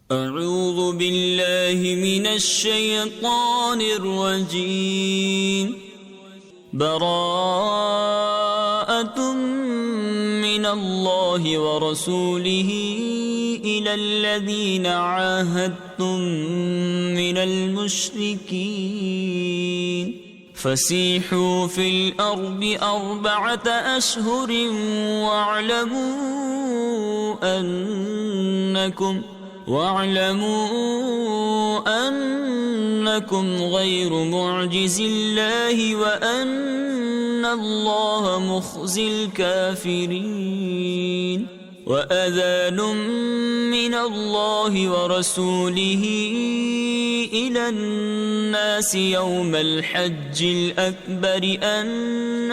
أعوذ بالله من الشيطان الرجيم. براءة من الله ورسوله إلى الذين عاهدتم من المشركين فسيحوا في الأرض 4 أشهر واعلموا أنكم غير معجز الله وأن الله مخزي الكافرين. وأذان من الله ورسوله إلى الناس يوم الحج الأكبر أن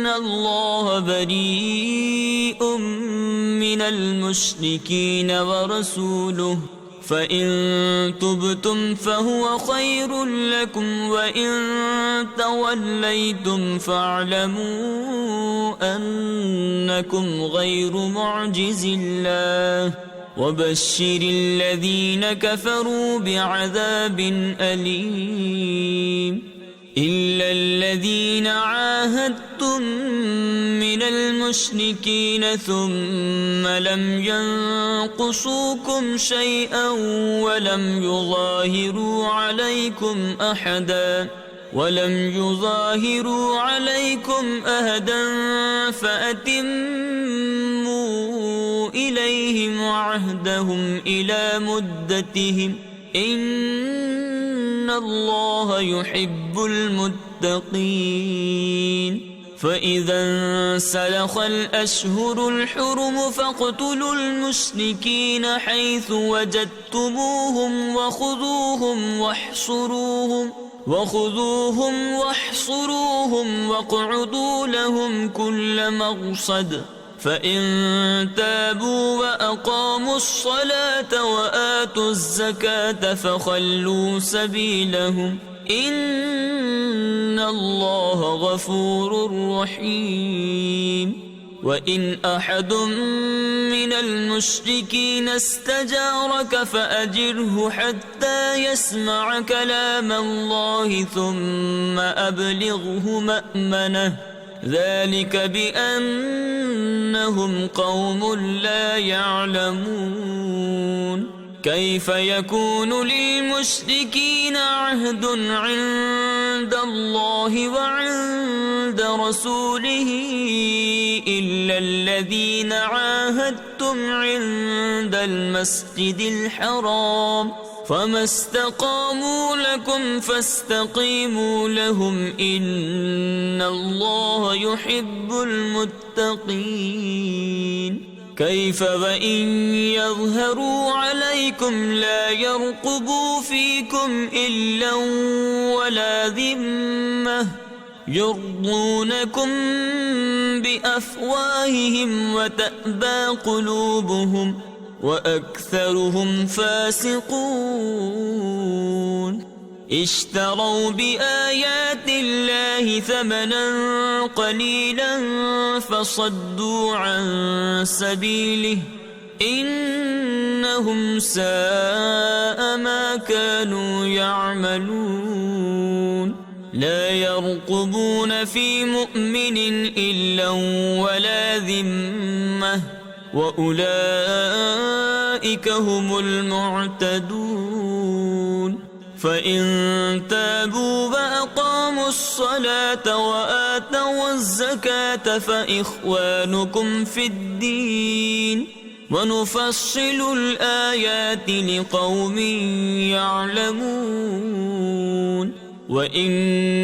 الله بريء من المشركين ورسوله فإن تبتم فهو خير لكم وإن توليتم فاعلموا أنكم غير معجز الله وبشر الذين كفروا بعذاب أليم. إلا الذين عاهدتم من المشركين ثم لم ينقصوكم شيئا ولم يظاهروا عليكم أحدا فأتموا إليهم عهدهم إلى مدتهم إن الله يحب المتقين. فإذا انسلخ الأشهر الحرم فاقتلوا المشركين حيث وجدتموهم واحصروهم واقعدوا لهم كل مرصد. فإن تابوا وأقاموا الصلاة وآتوا الزكاة فخلوا سبيلهم إن الله غفور رحيم. وإن أحد من المشركين استجارك فأجره حتى يسمع كلام الله ثم أبلغه مأمنه ذلك بأنهم قوم لا يعلمون. كيف يكون للمشركين عهد عند الله وعند رسوله إلا الذين عاهدتم عند المسجد الحرام فما استقاموا لكم فاستقيموا لهم إن الله يحب المتقين. كيف وإن يظهروا عليكم لا يرقبوا فيكم إلا ولا ذمة يرضونكم بأفواههم وتأبى قلوبهم وأكثرهم فاسقون. اشتروا بآيات الله ثمنا قليلا فصدوا عن سبيله إنهم ساء ما كانوا يعملون. لا يرقبون في مؤمن إلا ولا ذمة وأولئك هم المعتدون. فإن تابوا وأقاموا الصلاة وآتوا الزكاة فإخوانكم في الدين ونفصل الآيات لقوم يعلمون. وإن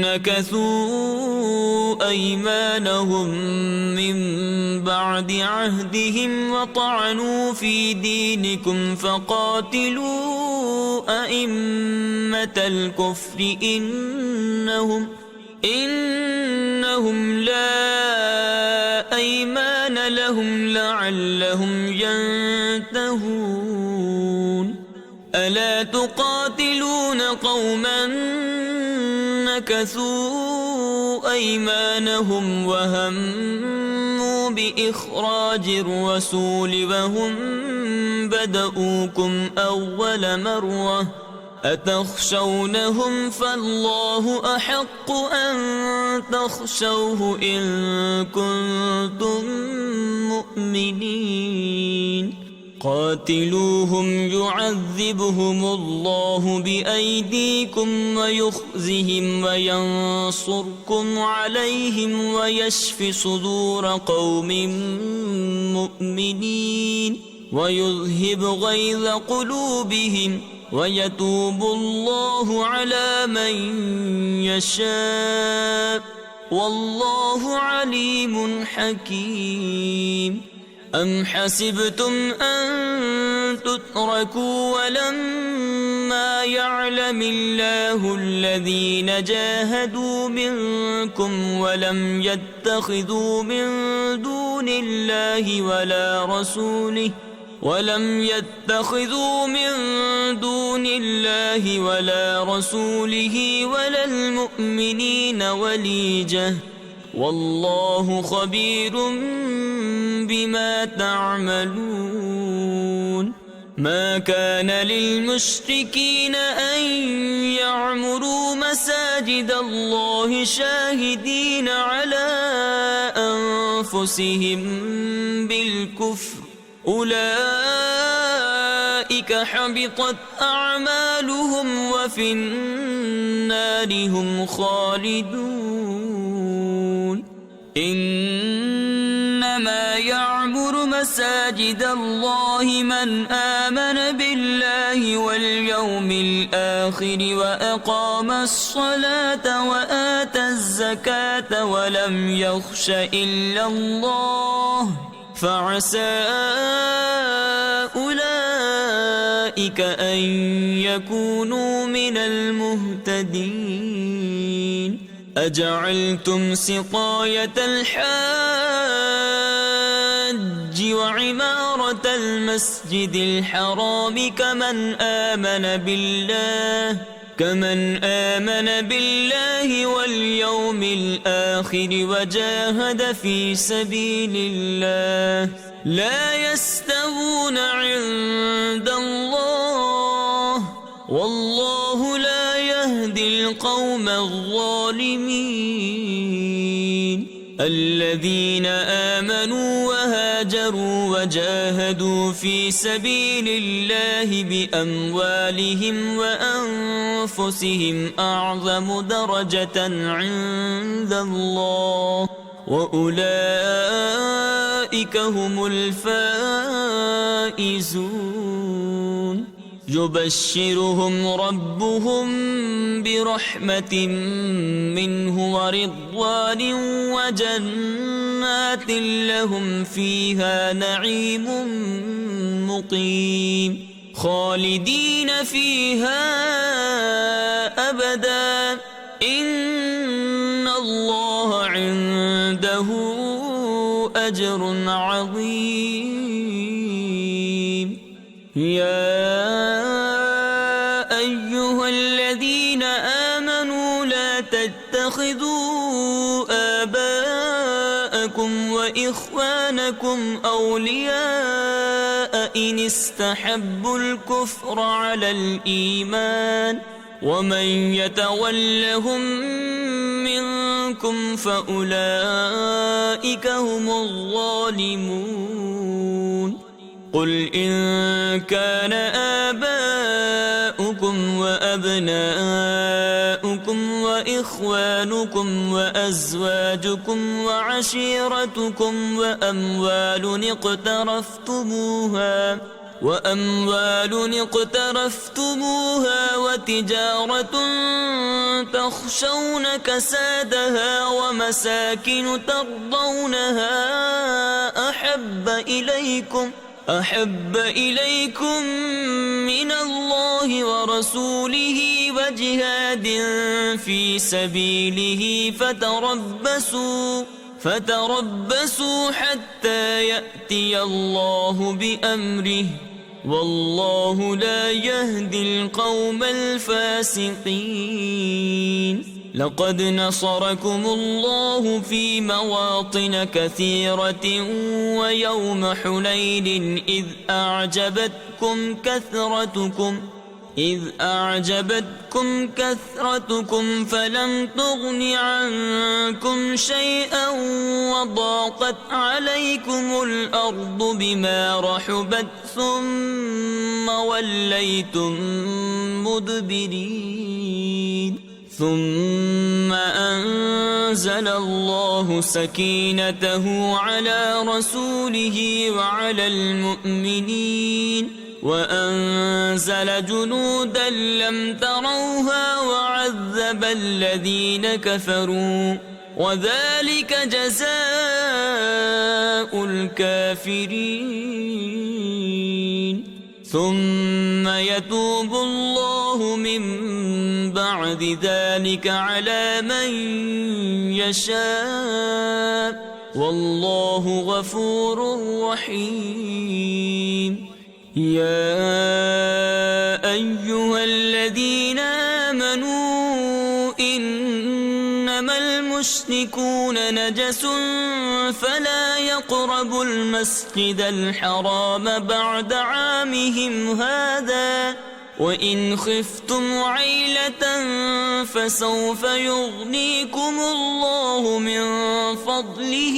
نكثوا أيمانهم من بعد عهدهم وطعنوا في دينكم فقاتلوا أئمة الكفر إنهم لا أيمان لهم لعلهم ينتهون. ألا تقاتلون قوما نكثوا أيمانهم وهموا بإخراج الرسول وهم بدؤوكم أول مرة أتخشونهم فالله أحق أن تخشوه إن كنتم مؤمنين قاتلوهم يعذبهم الله بأيديكم ويخزهم وينصركم عليهم ويشف صدور قوم مؤمنين ويذهب غيظ قلوبهم ويتوب الله على من يشاء والله عليم حكيم أم حسبتم أن تتركوا ولما يعلم الله الذين جاهدوا منكم ولم يتخذوا من دون الله ولا رسوله ولا المؤمنين وليجة والله خبير بما تعملون ما كان للمشركين أن يعمروا مساجد الله شاهدين على أنفسهم بالكفر أولئك حبطت أعمالهم وفي النار هم خالدون إنما يعمر مساجد الله من آمن بالله واليوم الآخر وأقام الصلاة وآتى الزكاة ولم يخش إلا الله فعسى أولئك أن يكونوا من المهتدين أجعلتم سقاية الحاج وعمارة المسجد الحرام كمن آمن بالله واليوم الآخر وجاهد في سبيل الله لا يستوون عند الله والله لا يهدي القوم الظالمين الذين آمنوا وهاجروا وجاهدوا في سبيل الله بأموالهم وأنفسهم أعظم درجة عند الله وأولئك هم الفائزون يبشرهم ربهم برحمة منه ورضوان وجنات لهم فيها نعيم مقيم خالدين فيها أبدا إن الله عنده أجر عظيم يا أيها الذين آمنوا لا تتخذوا آباءكم وإخوانكم أولياء إن استحبوا الكفر على الإيمان ومن يتولهم منكم فأولئك هم الظالمون قل إن كان آباؤكم وأبناؤكم وإخوانكم وأزواجكم وعشيرتكم وأموال اقترفتموها وتجارة تخشون كسادها ومساكن ترضونها أحب إليكم من الله ورسوله وجهاد في سبيله فتربصوا حتى يأتي الله بأمره والله لا يهدي القوم الفاسقين لقد نصركم الله في مواطن كثيرة ويوم حنين إذ أعجبتكم كثرتكم فلم تغن عنكم شيئا وضاقت عليكم الأرض بما رحبت ثم وليتم مدبرين ثم أنزل الله سكينته على رسوله وعلى المؤمنين وأنزل جنودا لم تروها وعذب الذين كفروا وذلك جزاء الكافرين ثم يتوب الله من بعد ذلك على من يشاء والله غفور رحيم يا أيها الذين آمنوا إنما المشركون نجس فلا يقربوا المسجد الحرام بعد عامهم هذا وإن خفتم عيلة فسوف يغنيكم الله من فضله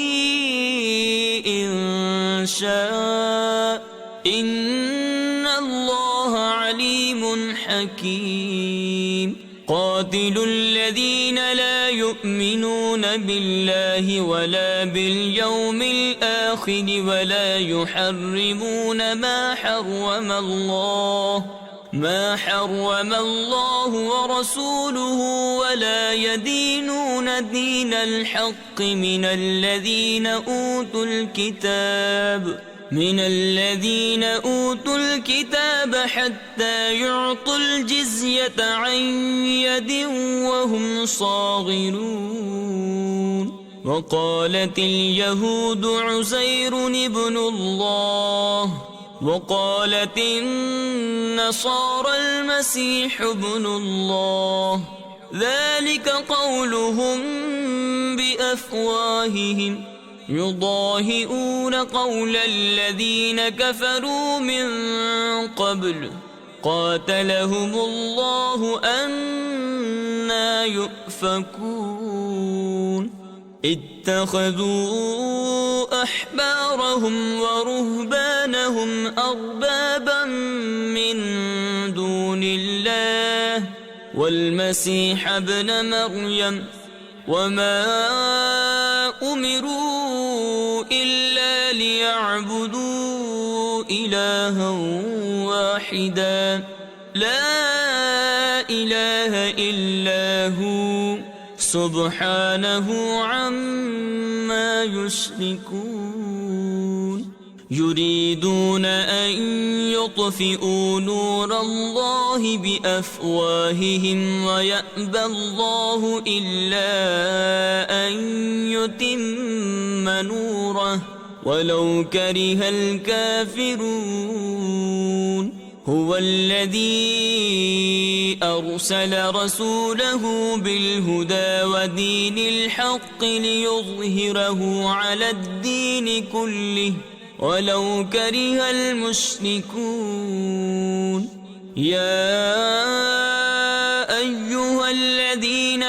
إن شاء إن الله عليم حكيم قاتلوا الذين لا يؤمنون بالله ولا باليوم الآخر ولا يحرمون ما حرم الله ورسوله ولا يدينون دين الحق من الذين أوتوا الكتاب حتى يعطوا الجزية عن يد وهم صاغرون وقالت اليهود عزير ابن الله وقالت النصارى المسيح ابن الله ذلك قولهم بأفواههم يضاهئون قول الذين كفروا من قبل قاتلهم الله أنى يؤفكون اتخذوا أحبارهم ورهبانهم أربابا من دون الله والمسيح ابن مريم وما أمروا إلا ليعبدوا إلها واحدا لا إله إلا هو سبحانه عما يشركون يريدون أن يطفئوا نور الله بأفواههم ويأبى الله إلا أن يتم نوره ولو كره الكافرون هو الذي أرسل رسوله بالهدى ودين الحق ليظهره على الدين كله ولو كره المشركون يا أيها الذين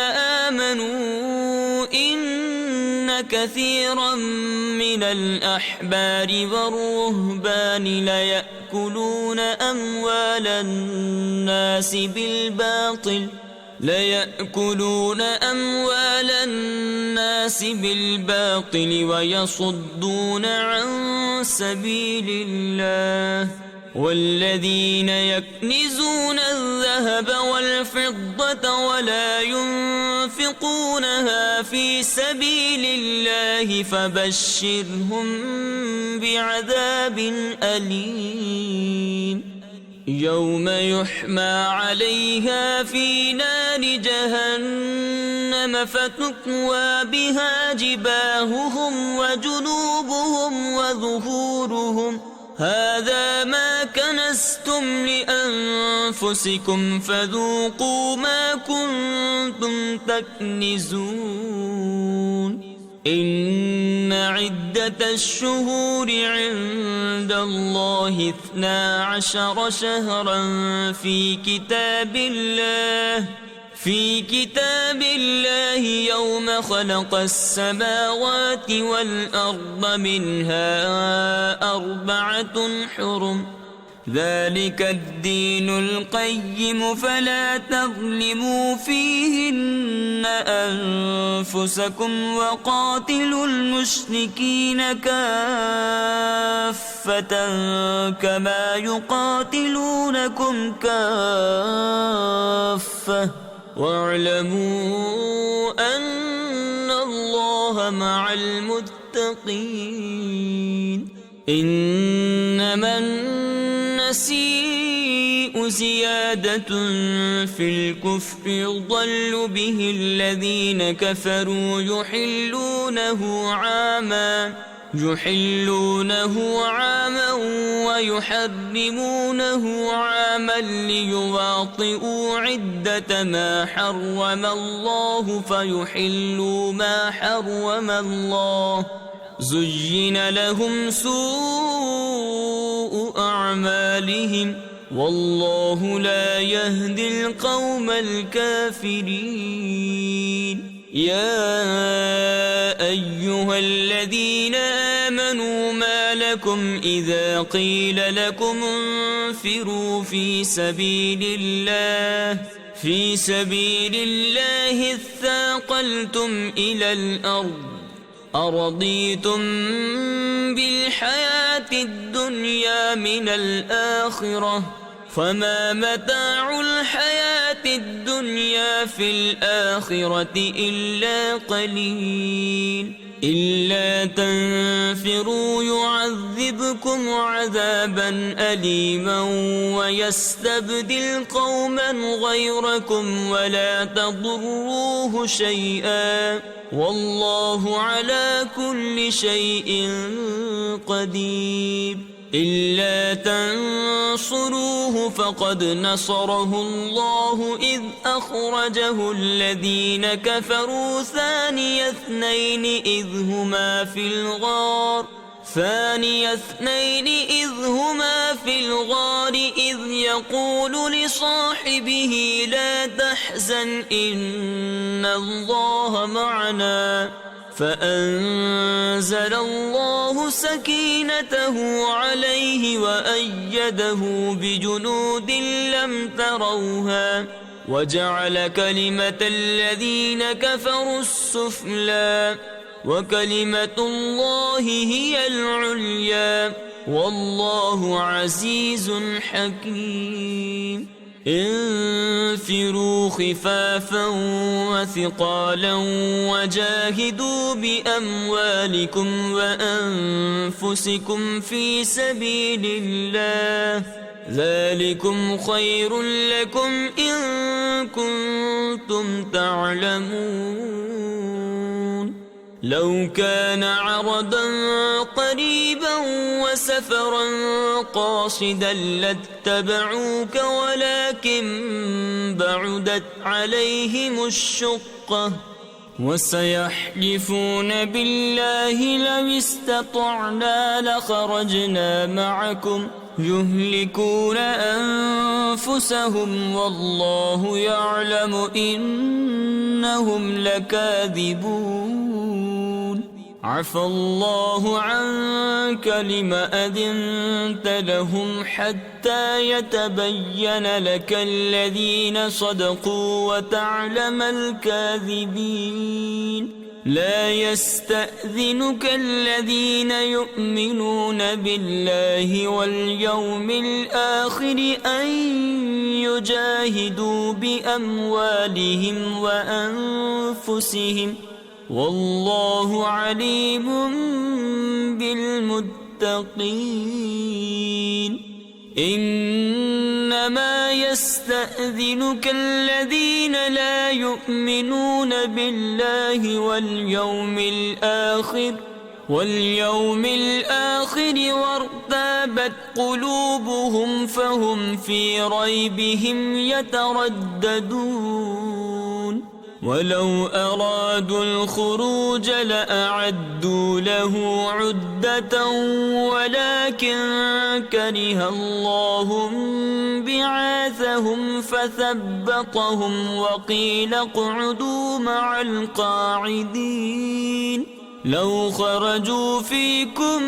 آمنوا إن كثيرا من الأحبار والرهبان ليأكلون أموال الناس بالباطل ويصدون عن سبيل الله والذين يكنزون الذهب والفضة ولا ينفقونها في سبيل الله فبشرهم بعذاب أليم يوم يحمى عليها في نار جهنم فتكوى بها جباههم وجنوبهم وظهورهم هذا ما كنزتم لأنفسكم فذوقوا ما كنتم تكنزون إن عدة الشهور عند الله 12 شهرا في كتاب الله يوم خلق السماوات والأرض منها 4 حرم ذلك الدين القيم فلا تظلموا فيهن أنفسكم وقاتلوا المشركين كافة كما يقاتلونكم كافة واعلموا أن الله مع المتقين إنما النسيء زيادة في الكفر يضل به الذين كفروا يحلونه عاما ويحرمونه عاما ليواطئوا عدة ما حرم الله فيحلوا ما حرم الله زين لهم سوء أعمالهم والله لا يهدي القوم الكافرين يا أيها الذين آمنوا ما لكم إذا قيل لكم انفروا في سبيل الله اثاقلتم إلى الأرض أرضيتم بالحياة الدنيا من الآخرة فما متاع الحياة الدنيا في الآخرة إلا قليل إلا تنفروا يعذبكم عذابا أليما ويستبدل قوما غيركم ولا تضروه شيئا والله على كل شيء قدير إلا تنصروه فقد نصره الله إذ أخرجه الذين كفروا ثاني اثنين إذ هما في الغار إذ يقول لصاحبه لا تحزن إن الله معنا فأنزل الله سكينته عليه وأيده بجنود لم تروها وجعل كلمة الذين كفروا السفلى وكلمة الله هي العليا والله عزيز حكيم انفروا خفافا وثقالا وجاهدوا بأموالكم وأنفسكم في سبيل الله ذلكم خير لكم إن كنتم تعلمون لو كان عرضا قريبا وسفرا قاصدا لاتبعوك ولكن بعدت عليهم الشقة وسيحلفون بالله لو استطعنا لخرجنا معكم يهلكون أنفسهم والله يعلم إنهم لكاذبون عفى الله عنك لم أذنت لهم حتى يتبين لك الذين صدقوا وتعلم الكاذبين لا يستأذنك الذين يؤمنون بالله واليوم الآخر أن يجاهدوا بأموالهم وأنفسهم والله عليم بالمتقين إنما يستأذنك الذين لا يؤمنون بالله واليوم الآخر وارتابت ارتابت قلوبهم فهم في ريبهم يترددون ولو أرادوا الخروج لأعدوا له عدة ولكن كره الله بعاثهم فثبطهم وقيل اقعدوا مع القاعدين لو خرجوا فيكم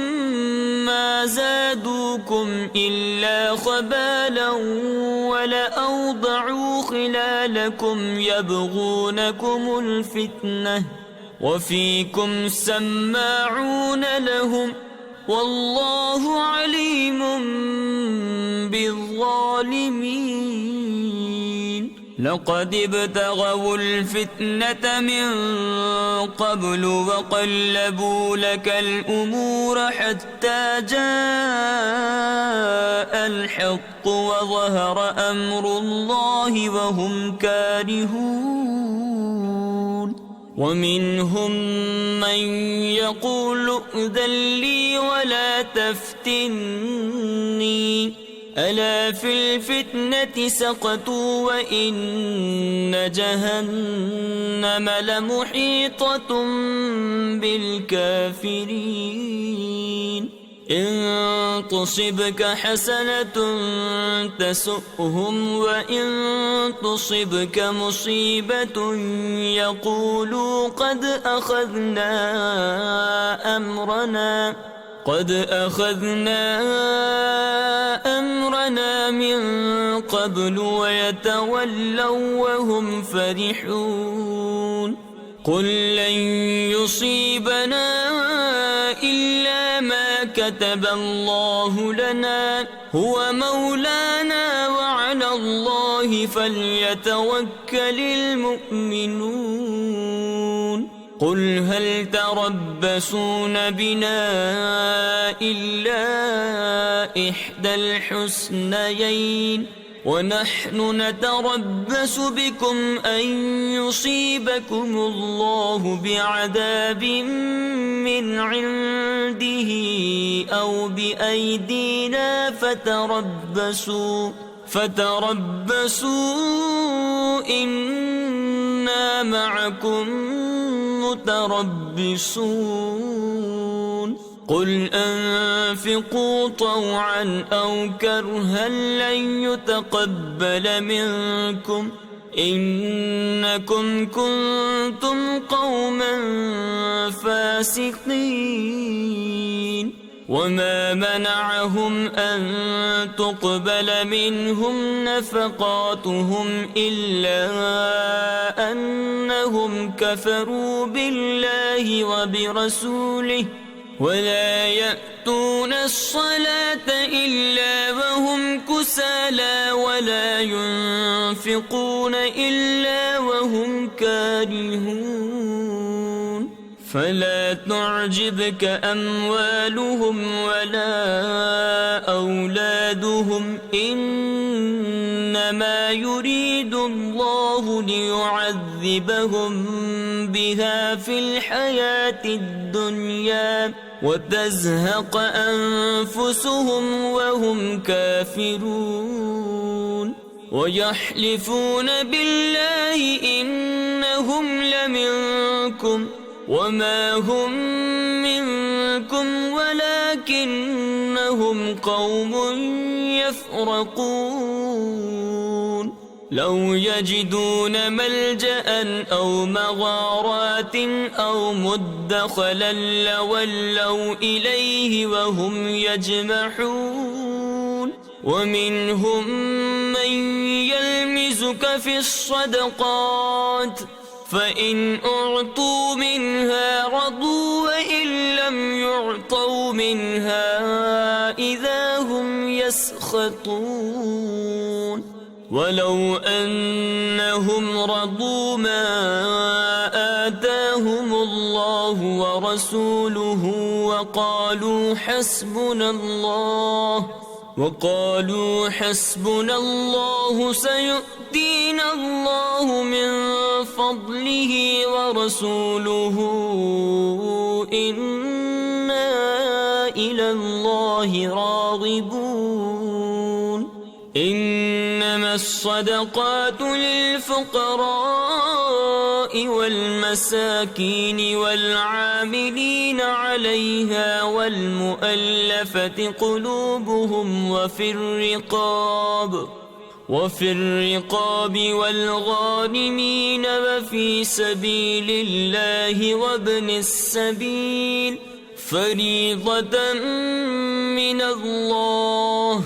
ما زادوكم إلا خبالا ولأوضعوا خلالكم يبغونكم الفتنة وفيكم سماعون لهم والله عليم بالظالمين لقد ابتغوا الفتنة من قبل وقلبوا لك الأمور حتى جاء الحق وظهر أمر الله وهم كارهون ومنهم من يقول ائذن لي ولا تفتني ألا في الفتنة سقطوا وإن جهنم لمحيطة بالكافرين إن تصبك حسنة تسؤهم وإن تصبك مصيبة يقولوا قد أخذنا أمرنا من قبل ويتولوا وهم فرحون قل لن يصيبنا إلا ما كتب الله لنا هو مولانا وعلى الله فليتوكل المؤمنون قل هل تربصون بنا إلا إحدى الحسنيين ونحن نتربص بكم أن يصيبكم الله بعذاب من عنده أو بأيدينا فتربصوا إنا معكم متربصون قل أنفقوا طوعا أو كرها لن يتقبل منكم إنكم كنتم قوما فاسقين وما منعهم أن تقبل منهم نفقاتهم إلا أنهم كفروا بالله وبرسوله ولا يأتون الصلاة إلا وهم كسالى ولا ينفقون إلا وهم كارهون فلا تعجبك أموالهم ولا أولادهم إنما يريد الله ليعذبهم بها في الحياة الدنيا وتزهق أنفسهم وهم كافرون ويحلفون بالله إنهم لمنكم وما هم منكم ولكنهم قوم يفرقون لو يجدون ملجأ أو مغارات أو مدخلا لولوا إليه وهم يجمحون ومنهم من يلمزك في الصدقات فإن أعطوا منها رضوا وإن لم يعطوا منها إذا هم يسخطون ولو أنهم رضوا ما آتاهم الله ورسوله وقالوا حسبنا الله سيؤتينا الله من فضله ورسوله إنا إلى الله الله راغبون إنما الصدقات للفقراء والمساكين والعاملين عليها والمؤلفة قلوبهم وفي الرقاب والغارمين وفي سبيل الله وابن السبيل فريضة من الله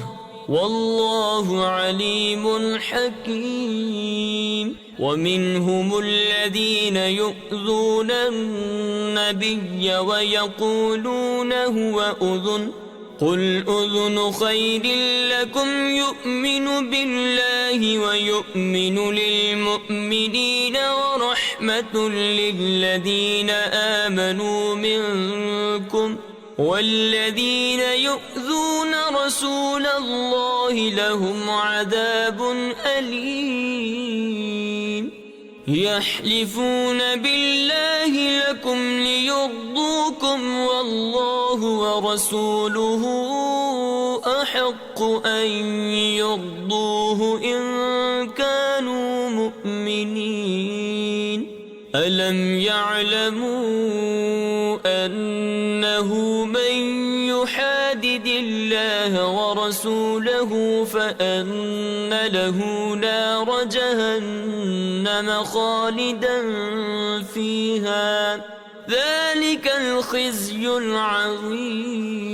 والله عليم حكيم ومنهم الذين يؤذون النبي ويقولون هو أذن قل أذن خير لكم يؤمن بالله ويؤمن للمؤمنين ورحمة للذين آمنوا منكم والذين يؤذون رسول الله لهم عذاب أليم يحلفون بالله لكم ليرضوكم والله ورسوله أحق أن يرضوه إن كانوا مؤمنين ألم يعلموا أنه من يحادد الله ورسوله فأن له نار جهنم خالدا فيها ذلك الخزي العظيم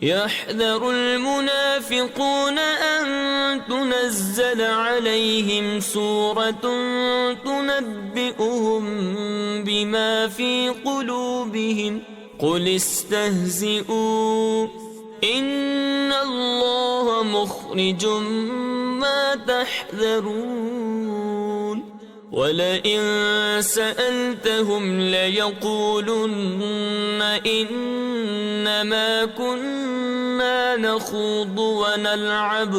يحذر المنافقون أن تنزل عليهم سورة تنبئهم بما في قلوبهم قل استهزئوا إن الله مخرج ما تحذرون ولئن سألتهم ليقولن إنما كنا نخوض ونلعب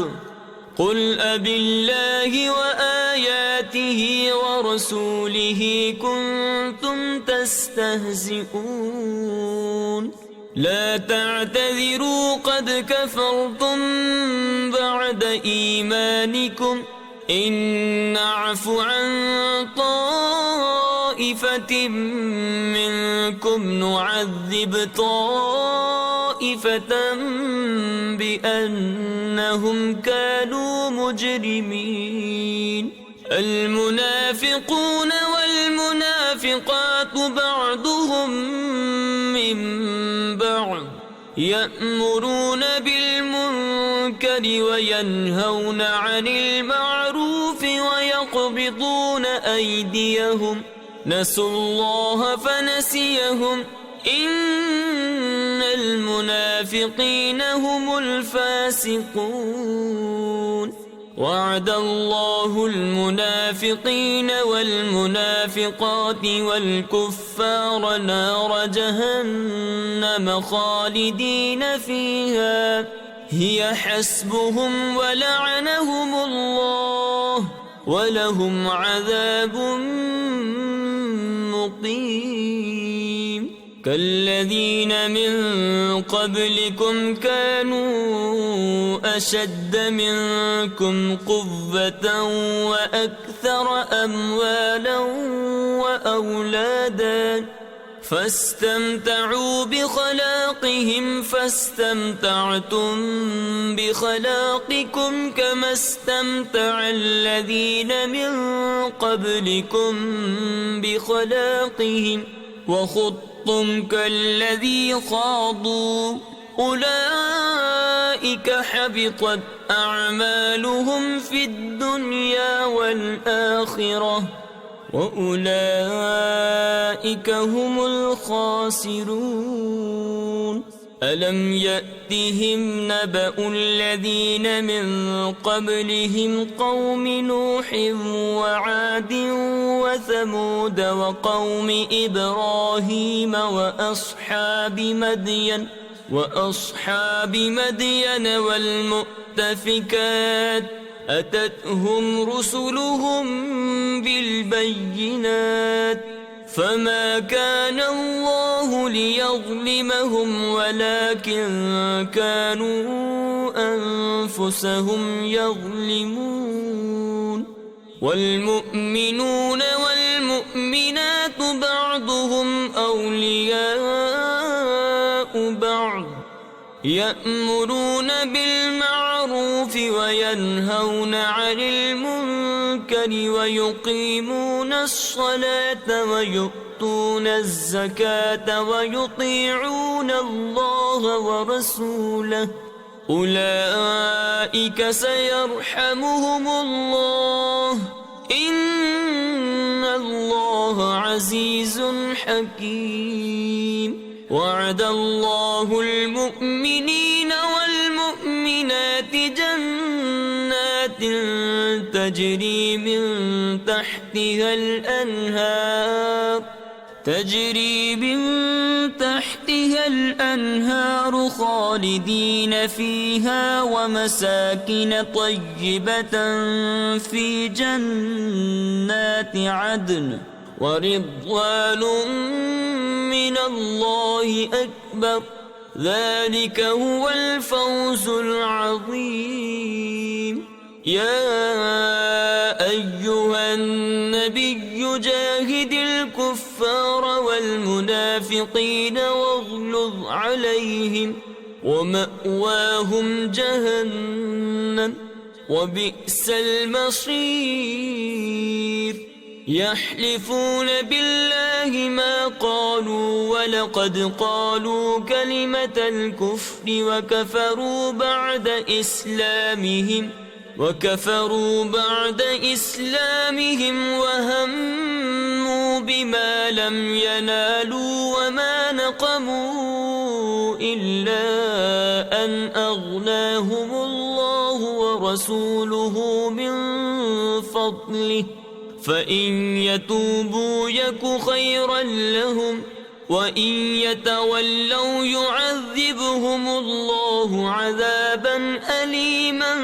قل أبالله وآياته ورسوله كنتم تستهزئون لا تعتذروا قد كفرتم بعد إيمانكم إن نعف عن طائفة منكم نعذب طائفة بأنهم كانوا مجرمين المنافقون والمنافقات بعضهم من بعض يأمرون بالمنكر وينهون عن المعروف ويقبضون أيديهم نسوا الله فنسيهم إن المنافقين هم الفاسقون وعد الله المنافقين والمنافقات والكفار نار جهنم خالدين فيها هي حسبهم ولعنهم الله ولهم عذاب مقيم كالذين من قبلكم كانوا أشد منكم قوة وأكثر أموالا وأولادا فاستمتعوا بخلاقهم فاستمتعتم بخلاقكم كما استمتع الذين من قبلكم بخلاقهم وخضتم كالذي خاضوا أولئك حبطت أعمالهم في الدنيا والآخرة وأولئك هم الخاسرون ألم يأتهم نبأ الذين من قبلهم قوم نوح وعاد وثمود وقوم إبراهيم وأصحاب مدين والمؤتفكات أتتهم رسلهم بالبينات فما كان الله ليظلمهم ولكن كانوا أنفسهم يظلمون والمؤمنون والمؤمنات بعضهم أولياء بعض يأمرون بالمعروف وينهون عن المنكر ويقيمون الصلاة ويؤتون الزكاة ويطيعون الله ورسوله أولئك سيرحمهم الله إن الله عزيز حكيم وعد الله المؤمنين والمؤمنات جنات تجري من تحتها الأنهار خالدين فيها ومساكن طيبة في جنات عدن ورضوان من الله أكبر ذلك هو الفوز العظيم يا أيها النبي جاهد الكفار والمنافقين واغلظ عليهم ومأواهم جهنم وبئس المصير يحلفون بالله ما قالوا ولقد قالوا كلمة الكفر وكفروا بعد إسلامهم وهموا بما لم ينالوا وما نقموا إلا أن أغناهم الله ورسوله من فضله فإن يتوبوا يك خيرا لهم وإن يتولوا يعذبهم الله عذابا أليما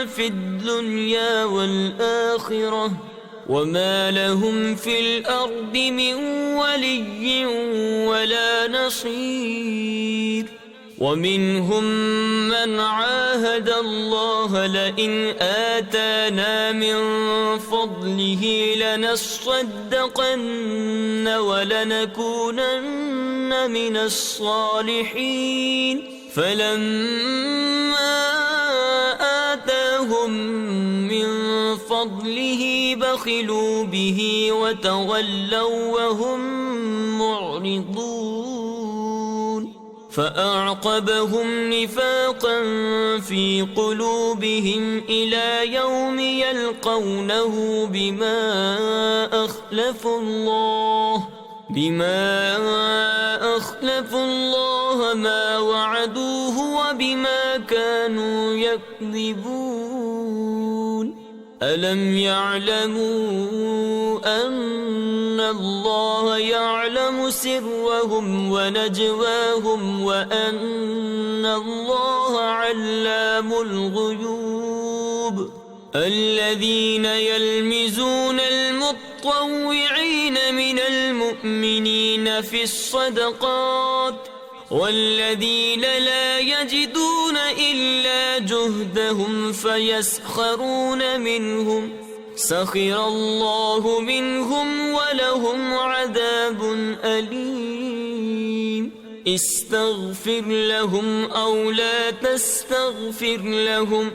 في الدنيا والآخرة وما لهم في الأرض من ولي ولا نصير ومنهم من عاهد الله لئن آتانا من فضله لنصدقن ولنكونن من الصالحين فلما آتاهم من فضله بخلوا به وتولوا وهم معرضون فأعقبهم نفاقا في قلوبهم إلى يوم يلقونه بما أخلفوا الله ما وعدوه وبما كانوا يكذبون ألم يعلموا أن الله يعلم سرهم ونجواهم وأن الله علام الغيوب الذين يلمزون المطوعين من المؤمنين في الصدقات والذين لا يجدون إلا جهدهم فيسخرون منهم سخر الله منهم ولهم عذاب أليم استغفر لهم أو لا تستغفر لهم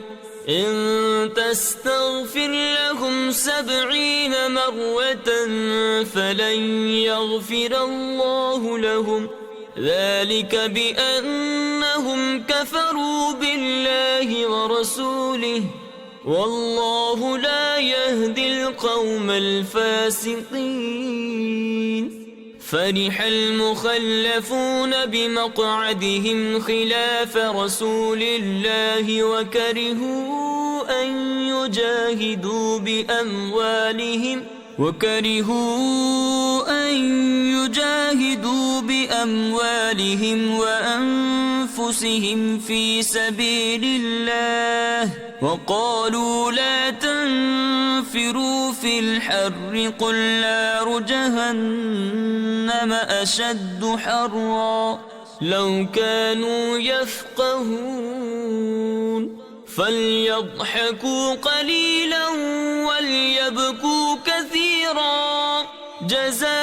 إن تستغفر لهم 70 مرة فلن يغفر الله لهم ذلك بأنهم كفروا بالله ورسوله والله لا يهدي القوم الفاسقين فرح المخلفون بمقعدهم خلاف رسول الله وكرهوا أن يجاهدوا بأموالهم وكرهوا أن يجاهدوا بأموالهم وأنفسهم في سبيل الله وقالوا لا تنفروا في الحر قل نار جهنم أشد حرا لو كانوا يفقهون فليضحكوا قليلا وليبكوا كثيرا جزاء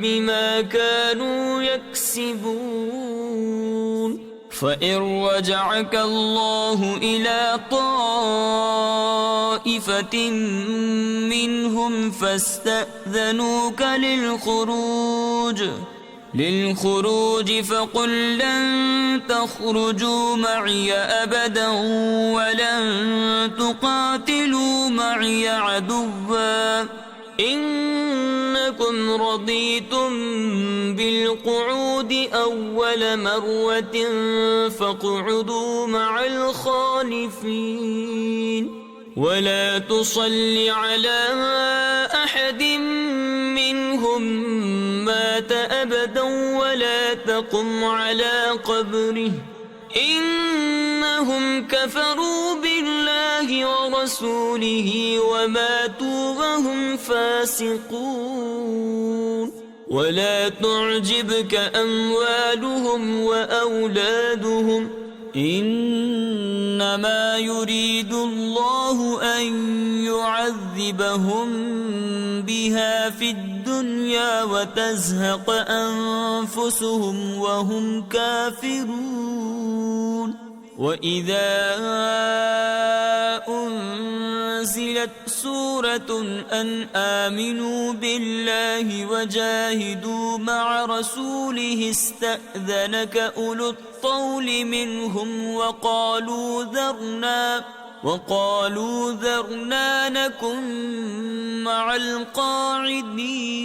بما كانوا يكسبون فإن رجعك الله إلى طائفة منهم فاستأذنوك للخروج فقل لن تخرجوا معي أبدا ولن تقاتلوا معي عدوا إنكم رضيتم بالقعود أول مرة فاقعدوا مع الخالفين ولا تصل على أحد منهم مات أبدا ولا تقم على قبره إنهم كفروا بالله ورسوله وماتوا وهم فاسقون ولا تعجبك أموالهم وأولادهم إنما يريد الله أن يعذبهم بها في الدنيا وتزهق أنفسهم وهم كافرون وإذا أنزلت سورة أن آمنوا بالله وجاهدوا مع رسوله استأذنك أولو الطول منهم وقالوا ذرنا نكن مع القاعدين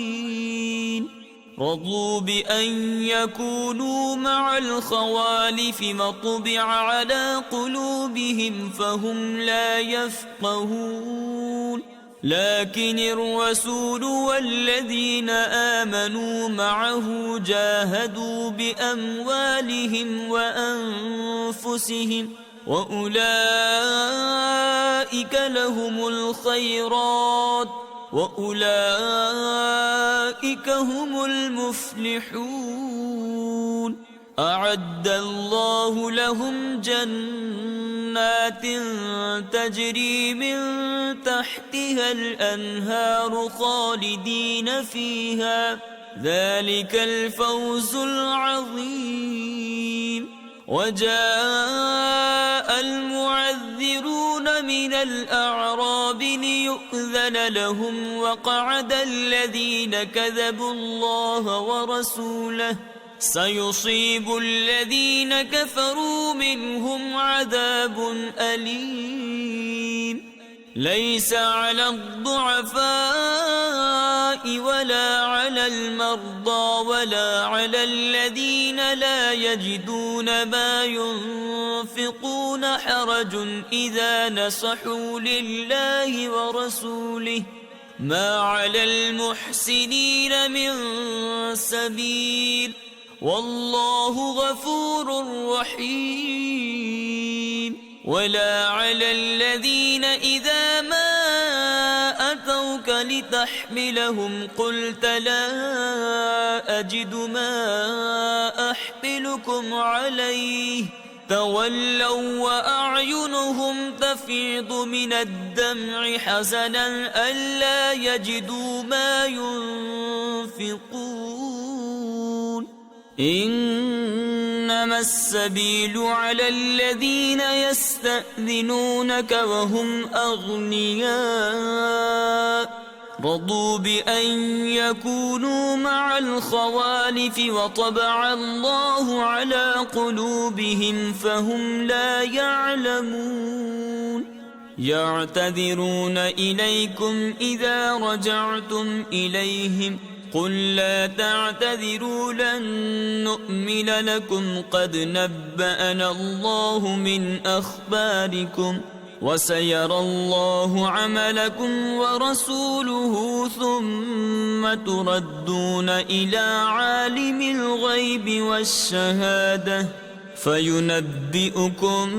رضوا بأن يكونوا مع الخوالف مطبع على قلوبهم فهم لا يفقهون لكن الرسول والذين آمنوا معه جاهدوا بأموالهم وأنفسهم وأولئك لهم الخيرات وأولئك هم المفلحون أعد الله لهم جنات تجري من تحتها الأنهار خالدين فيها ذلك الفوز العظيم وجاء المعذرون من الأعراب ليؤذن لهم وقعد الذين كذبوا الله ورسوله سيصيب الذين كفروا منهم عذاب أليم ليس على الضعفاء ولا على المرضى ولا على الذين لا يجدون ما ينفقون حرج إذا نصحوا لله ورسوله ما على المحسنين من سبيل والله غفور رحيم ولا على الذين إذا ما أتوك لتحملهم قلت لا أجد ما أحملكم عليه تولوا وأعينهم تفيض من الدمع حزنا ألا يجدوا ما ينفقون إنما السبيل على الذين يستأذنونك وهم أغنياء رضوا بأن يكونوا مع الخوالف وطبع الله على قلوبهم فهم لا يعلمون يعتذرون إليكم إذا رجعتم إليهم قل لا تعتذروا لن نؤمن لكم قد نبأنا الله من أخباركم وسيرى الله عملكم ورسوله ثم تردون إلى عالم الغيب والشهادة فينبئكم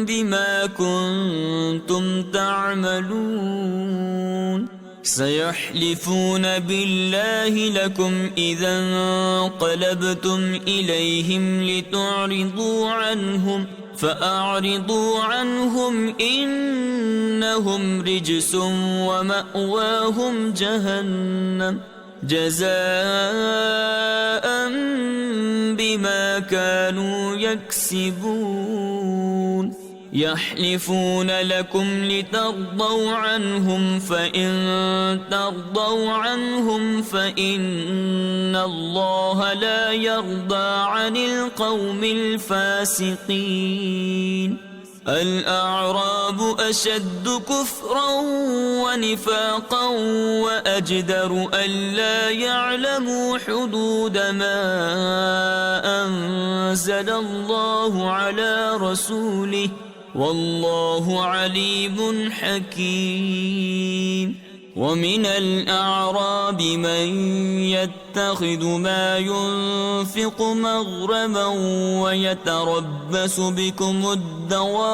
بما كنتم تعملون سيحلفون بالله لكم إذا انقلبتم إليهم لتعرضوا عنهم فأعرضوا عنهم إنهم رجس ومأواهم جهنم جزاء بما كانوا يكسبون يحلفون لكم لترضوا عنهم فإن ترضوا عنهم فإن الله لا يرضى عن القوم الفاسقين الأعراب أشد كفرا ونفاقا وأجدر ألا يعلموا حدود ما أنزل الله على رسوله والله عليم حكيم ومن الأعراب من يتخذ ما ينفق مغرما ويتربص بكم الدوائر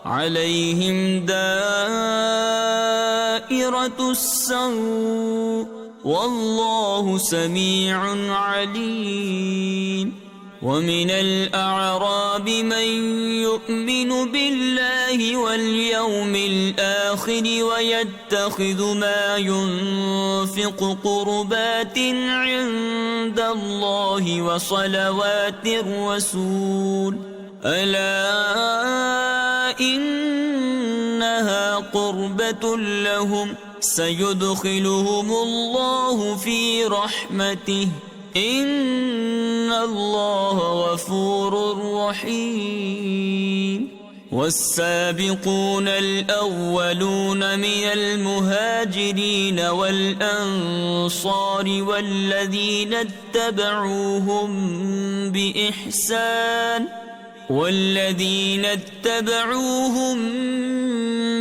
عليهم دائرة السوء والله سميع عليم ومن الأعراب من يؤمن بالله واليوم الآخر ويتخذ ما ينفق قربات عند الله وصلوات الرسول ألا إنها قربة لهم سيدخلهم الله في رحمته إن الله غفور رحيم والسابقون الأولون من المهاجرين والأنصار والذين اتبعوهم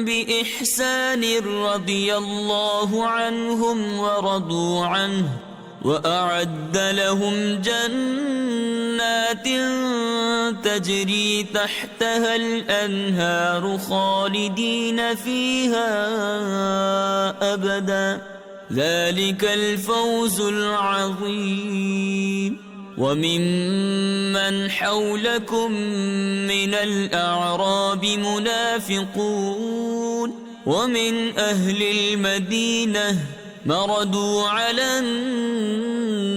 بإحسان رضي الله عنهم ورضوا عنه وأعد لهم جنات تجري تحتها الأنهار خالدين فيها أبدا ذلك الفوز العظيم وممن حولكم من الأعراب منافقون ومن أهل المدينة مردوا على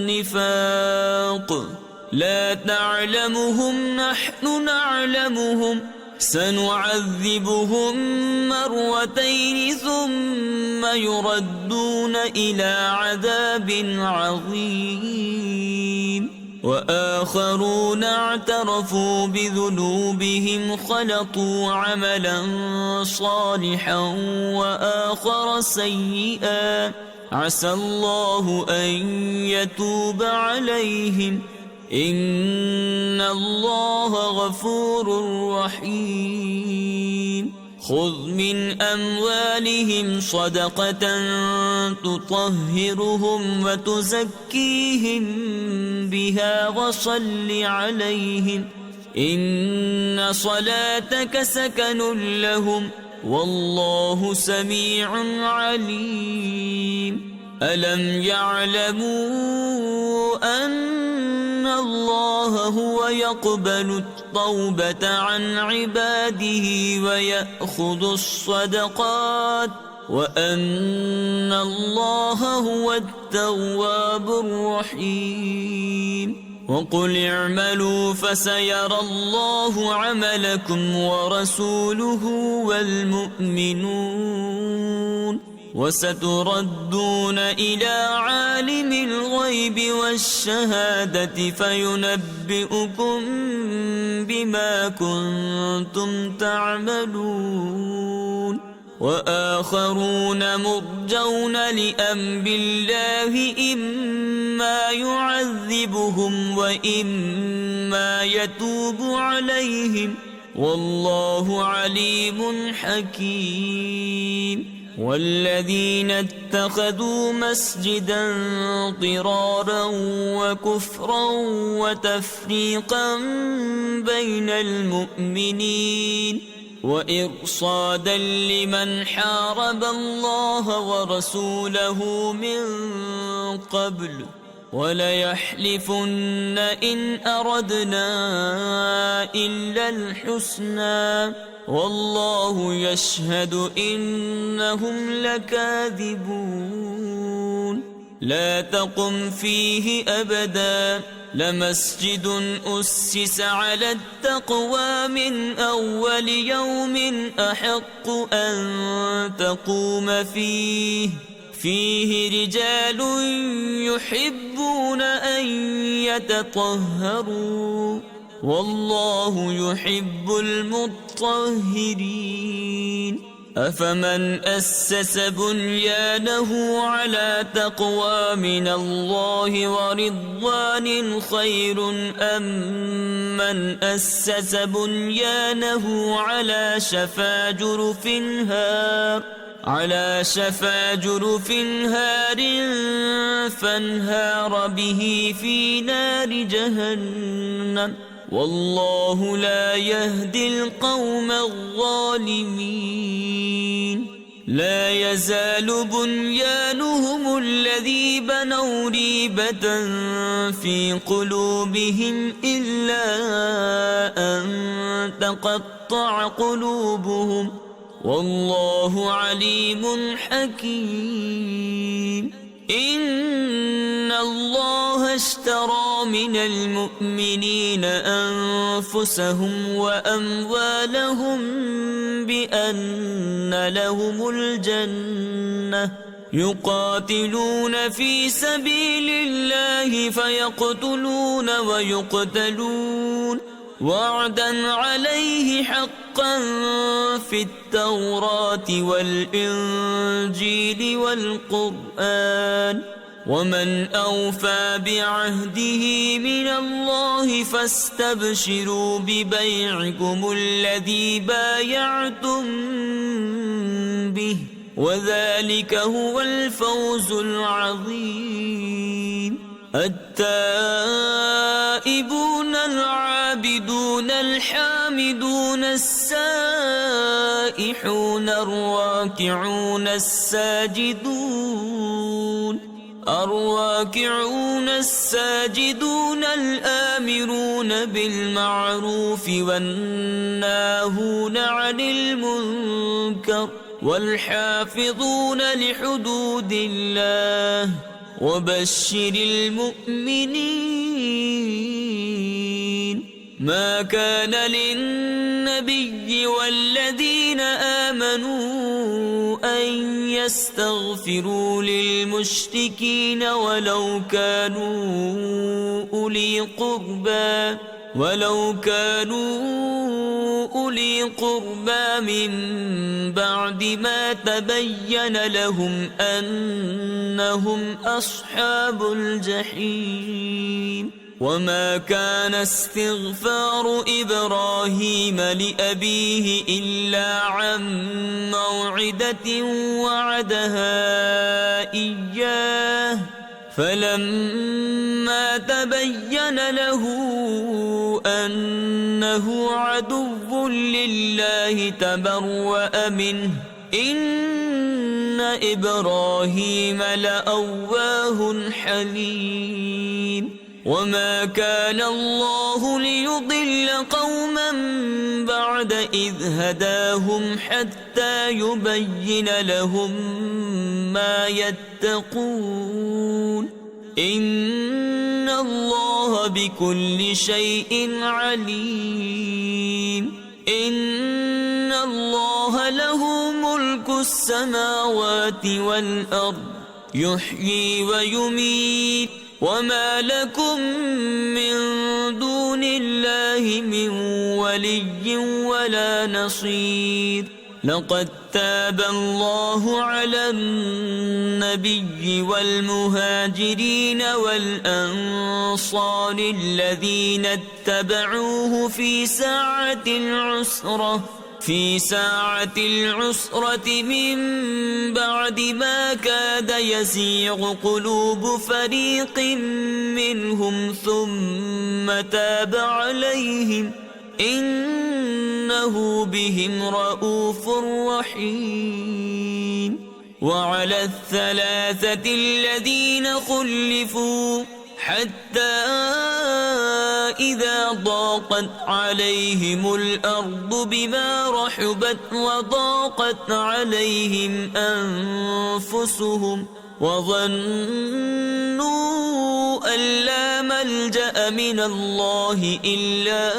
النفاق لا تعلمهم نحن نعلمهم سنعذبهم مرتين ثم يردون إلى عذاب عظيم وآخرون اعترفوا بذنوبهم خلطوا عملا صالحا وآخر سيئا عسى الله أن يتوب عليهم إن الله غفور رحيم خذ من أموالهم صدقة تطهرهم وتزكيهم بها وصل عليهم إن صلاتك سكن لهم والله سميع عليم ألم يعلموا أن الله هو يقبل التوبة عن عباده ويأخذ الصدقات وأن الله هو التواب الرحيم وقل اعملوا فسيرى الله عملكم ورسوله والمؤمنون وستردون إلى عالم الغيب والشهادة فينبئكم بما كنتم تعملون وآخرون مرجون لأمر الله إما يعذبهم وإما يتوب عليهم والله عليم حكيم. والذين اتخذوا مسجدا ضرارا وكفرا وتفريقا بين المؤمنين وإرصادا لمن حارب الله ورسوله من قبل وليحلفن إن أردنا إلا الحسنى والله يشهد إنهم لكاذبون. لا تقم فيه أبدا لمسجد أسس على التقوى من أول يوم أحق أن تقوم فيه رجال يحبون أن يتطهروا والله يحب المطهرين. أفمن أسس بنيانه على تقوى من الله ورضوان خير أم من أسس بنيانه على شفا جرف هار فانهار به في نار جهنم والله لا يهدي القوم الظالمين. لا يزال بنيانهم الذي بنوا ريبة في قلوبهم إلا أن تقطع قلوبهم والله عليم حكيم. إن الله اشترى من المؤمنين أنفسهم وأموالهم بأن لهم الجنة يقاتلون في سبيل الله فيقتلون ويقتلون وعدا عليه حقا في التوراة والإنجيل والقرآن ومن أوفى بعهده من الله فاستبشروا ببيعكم الذي بايعتم به وذلك هو الفوز العظيم. التائبون العابدون الحامدون السائحون الراكعون الساجدون الآمرون بالمعروف والناهون عن المنكر والحافظون لحدود الله وبشر المؤمنين. ما كان للنبي والذين آمنوا أن يستغفروا للمشركين ولو كانوا أولي قربى من بعد ما تبين لهم أنهم أصحاب الجحيم. وما كان استغفار إبراهيم لأبيه إلا عن موعدة وعدها إياه فلما تبين له أنه عدو لله تبرأ منه إن إبراهيم لأواه حليم. وما كان الله ليضل قوما بعد إذ هداهم حتى يبين لهم ما يتقون إن الله بكل شيء عليم. إن الله له ملك السماوات والأرض يحيي ويميت وما لكم من دون الله من ولي ولا نصير. لقد تاب الله على النبي والمهاجرين والأنصار الذين اتبعوه في ساعة العسرة من بعد ما كاد يزيغ قلوب فريق منهم ثم تاب عليهم إنه بهم رءوف رحيم. وعلى الثلاثة الذين خلفوا حتى إذا ضاقت عليهم الأرض بما رحبت وضاقت عليهم أنفسهم وظنوا أن لا ملجأ من الله إلا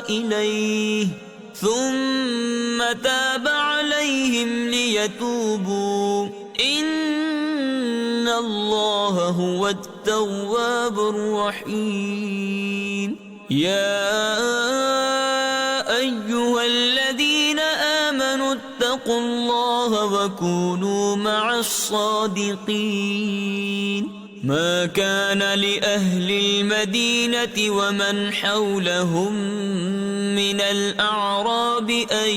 إليه ثم تاب عليهم ليتوبوا إن الله هو التواب الرحيم. يا أيها الذين آمنوا اتقوا الله وكونوا مع الصادقين. ما كان لأهل المدينة ومن حولهم من الأعراب أن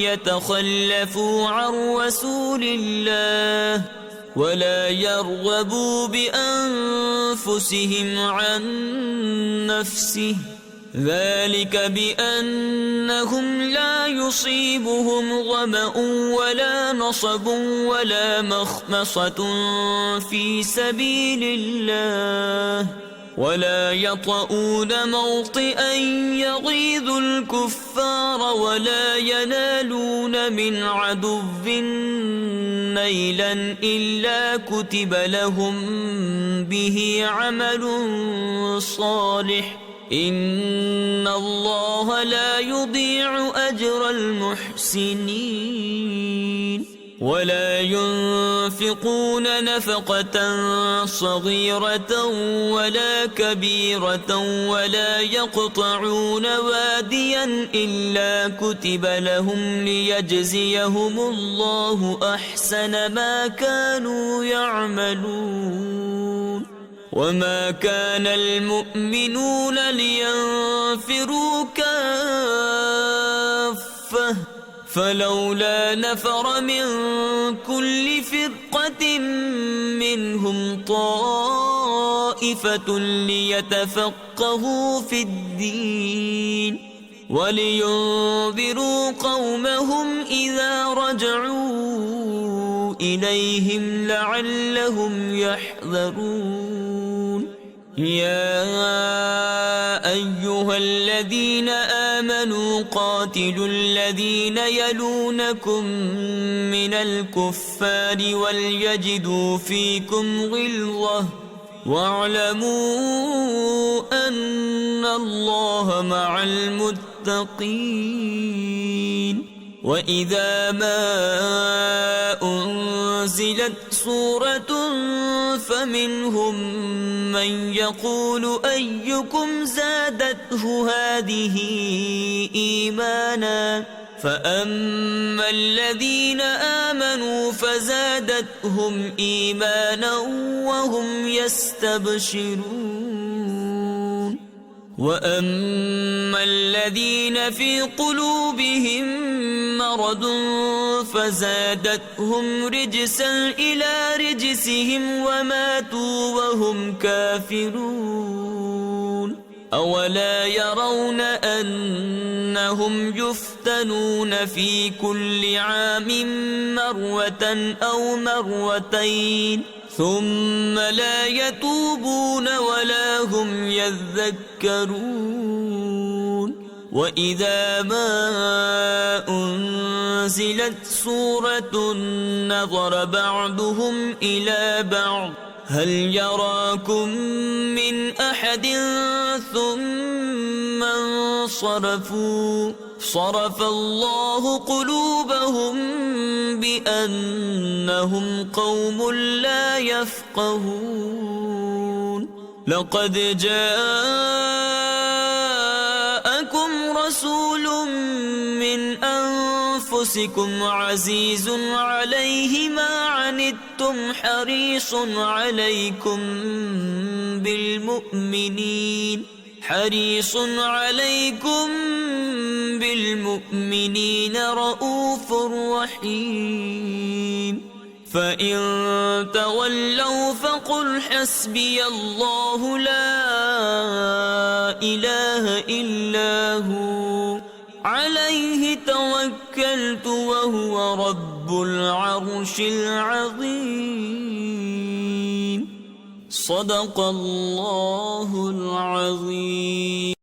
يتخلفوا عن رسول الله ولا يرغبوا بأنفسهم عن نفسه ذلك بأنهم لا يصيبهم ظمأ ولا نصب ولا مخمصة في سبيل الله ولا يطؤون موطئا يغيظ الكفار ولا ينالون من عدو نيلا إلا كتب لهم به عمل صالح إن الله لا يضيع أجر المحسنين. ولا ينفقون نفقة صغيرة ولا كبيرة ولا يقطعون واديا إلا كتب لهم ليجزيهم الله أحسن ما كانوا يعملون. وما كان المؤمنون لينفروا كافة فلولا نفر من كل فرقة منهم طائفة ليتفقهوا في الدين ولينذروا قومهم إذا رجعوا إليهم لعلهم يحذرون. يا أيها الذين آمنوا قاتلوا الذين يلونكم من الكفار وليجدوا فيكم غلظة واعلموا أن الله مع المتقين. وإذا ما أنزلت سورة فمنهم من يقول أيكم زادته هذه إيمانا فأما الذين آمنوا فزادتهم إيمانا وهم يستبشرون. وأما الذين في قلوبهم مرض فزادتهم رجسا إلى رجسهم وماتوا وهم كافرون. أولا يرون أنهم يفتنون في كل عام مرة أو مرتين ثم لا يتوبون ولا هم يذكرون. وإذا ما أنزلت سورة نظر بعضهم إلى بعض هل يراكم من أحد ثم انصرفوا صرف الله قلوبهم بأنهم قوم لا يفقهون. لقد جاءكم رسول من أنفسكم أنفسكم عزيز عليه ما عنتم حريص عليكم بالمؤمنين رؤوف رحيم. فإن تولوا فقل حسبي الله لا إله إلا هو عليه توكلت وهو رب العرش العظيم. صدق الله العظيم.